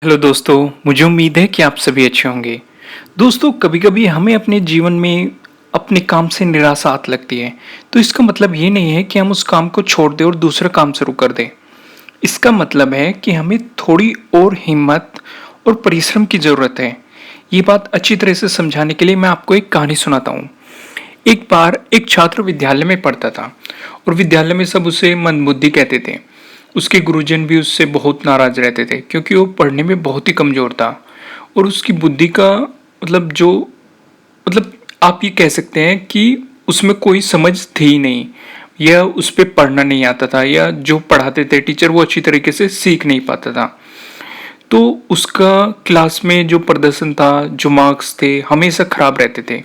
Hello दोस्तों, मुझे उम्मीद है कि आप सभी अच्छे होंगे। दोस्तों, कभी-कभी हमें अपने जीवन में अपने काम से निराशा आने लगती है, तो इसका मतलब ये नहीं है कि हम उस काम को छोड़ दें और दूसरा काम शुरू कर दें। इसका मतलब है कि हमें थोड़ी और हिम्मत और परिश्रम की ज़रूरत है। ये बात अच्छी तरह से समझाने के लिए मैं आपको एक कहानी सुनाता हूँ। एक बार एक छात्र विद्यालय में पढ़ता था और विद्यालय में सब उसे मंदबुद्धि कहते थे। उसके गुरुजन भी उससे बहुत नाराज रहते थे क्योंकि वो पढ़ने में बहुत ही कमजोर था और उसकी बुद्धि का मतलब जो मतलब आप ये कह सकते हैं कि उसमें कोई समझ थी ही नहीं, या उस पे पढ़ना नहीं आता था, या जो पढ़ाते थे टीचर वो अच्छी तरीके से सीख नहीं पाता था। तो उसका क्लास में जो प्रदर्शन था, जो मार्क्स थे, हमेशा खराब रहते थे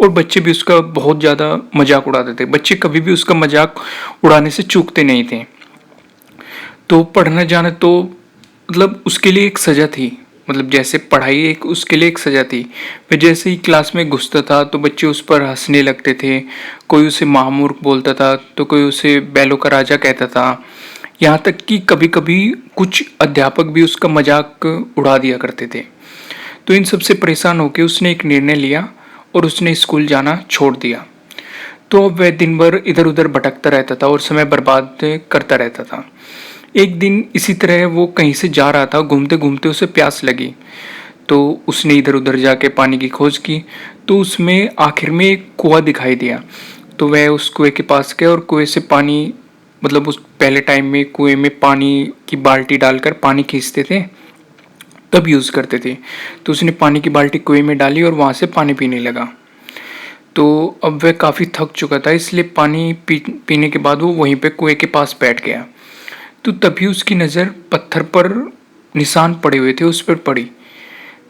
और बच्चे भी उसका बहुत ज़्यादा मजाक उड़ाते थे। बच्चे कभी भी उसका मजाक उड़ाने से चूकते नहीं थे। तो पढ़ना जाना तो मतलब उसके लिए एक सज़ा थी। मतलब जैसे पढ़ाई एक उसके लिए एक सज़ा थी। वह जैसे ही क्लास में घुसता था तो बच्चे उस पर हंसने लगते थे। कोई उसे महामूर्ख बोलता था तो कोई उसे बैलों का राजा कहता था। यहाँ तक कि कभी कभी कुछ अध्यापक भी उसका मजाक उड़ा दिया करते थे। तो इन सब से परेशान होकर उसने एक निर्णय लिया और उसने स्कूल जाना छोड़ दिया। तो अब वह दिन भर इधर उधर भटकता रहता था और समय बर्बाद करता रहता था। एक दिन इसी तरह वो कहीं से जा रहा था, घूमते घूमते उसे प्यास लगी। तो उसने इधर उधर जाके पानी की खोज की। तो उसमें आखिर में एक कुआं दिखाई दिया। तो वह उस कुएं के पास गया और कुएं से पानी मतलब उस पहले टाइम में कुएं में पानी की बाल्टी डालकर पानी खींचते थे, तब यूज़ करते थे। तो उसने पानी की बाल्टी कुएं में डाली और वहाँ से पानी पीने लगा। तो अब वह काफ़ी थक चुका था, इसलिए पानी पीने के बाद वो वहीं पे कुएं के पास बैठ गया। तो तभी उसकी नज़र पत्थर पर निशान पड़े हुए थे उस पर पड़ी,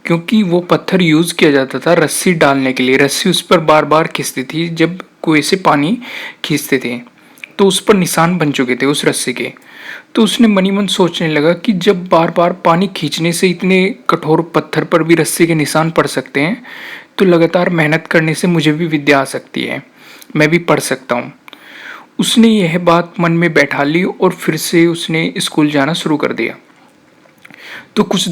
क्योंकि वो पत्थर यूज़ किया जाता था रस्सी डालने के लिए। रस्सी उस पर बार बार खींचती थी जब कुएं से पानी खींचते थे, तो उस पर निशान बन चुके थे उस रस्सी के। तो उसने मनी मन सोचने लगा कि जब बार बार पानी खींचने से इतने कठोर पत्थर पर भी रस्सी के निशान पड़ सकते हैं, तो लगातार मेहनत करने से मुझे भी विद्या आ सकती है, मैं भी पढ़ सकता हूँ। उसने यह बात मन में बैठा ली और फिर से उसने स्कूल जाना शुरू कर दिया। तो कुछ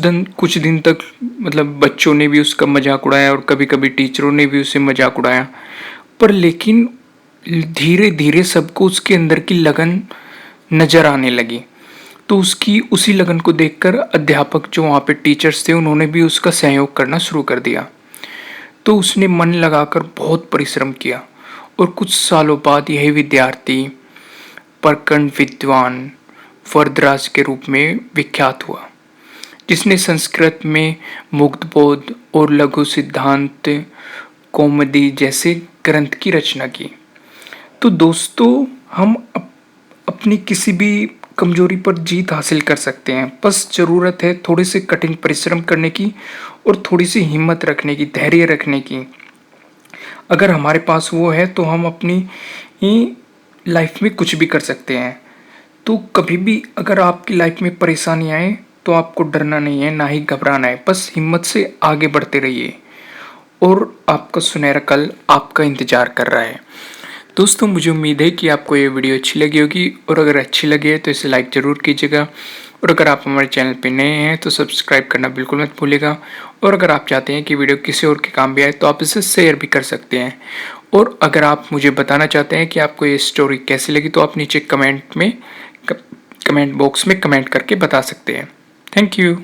दिन तक मतलब बच्चों ने भी उसका मजाक उड़ाया और कभी कभी टीचरों ने भी उसे मजाक उड़ाया। पर लेकिन धीरे धीरे सबको उसके अंदर की लगन नजर आने लगी। तो उसकी उसी लगन को देखकर अध्यापक जो वहाँ पे टीचर्स थे उन्होंने भी उसका सहयोग करना शुरू कर दिया। तो उसने मन लगाकर बहुत परिश्रम किया और कुछ सालों बाद यही विद्यार्थी प्रखंड विद्वान वरदराज के रूप में विख्यात हुआ, जिसने संस्कृत में मुक्तबोध और लघु सिद्धांत कौमुदी जैसे ग्रंथ की रचना की। तो दोस्तों, हम अपनी किसी भी कमजोरी पर जीत हासिल कर सकते हैं। बस ज़रूरत है थोड़े से कठिन परिश्रम करने की और थोड़ी सी हिम्मत रखने की, धैर्य रखने की। अगर हमारे पास वो है तो हम अपनी ही लाइफ में कुछ भी कर सकते हैं। तो कभी भी अगर आपकी लाइफ में परेशानी आए तो आपको डरना नहीं है, ना ही घबराना है। बस हिम्मत से आगे बढ़ते रहिए और आपका सुनहरा कल आपका इंतजार कर रहा है। दोस्तों, मुझे उम्मीद है कि आपको ये वीडियो अच्छी लगी होगी, और अगर अच्छी लगी है तो इसे लाइक ज़रूर कीजिएगा। और अगर आप हमारे चैनल पर नए हैं तो सब्सक्राइब करना बिल्कुल मत भूलिएगा। और अगर आप चाहते हैं कि वीडियो किसी और के काम भी आए तो आप इसे शेयर भी कर सकते हैं। और अगर आप मुझे बताना चाहते हैं कि आपको ये स्टोरी कैसी लगी तो आप नीचे कमेंट बॉक्स में कमेंट करके बता सकते हैं। Thank you.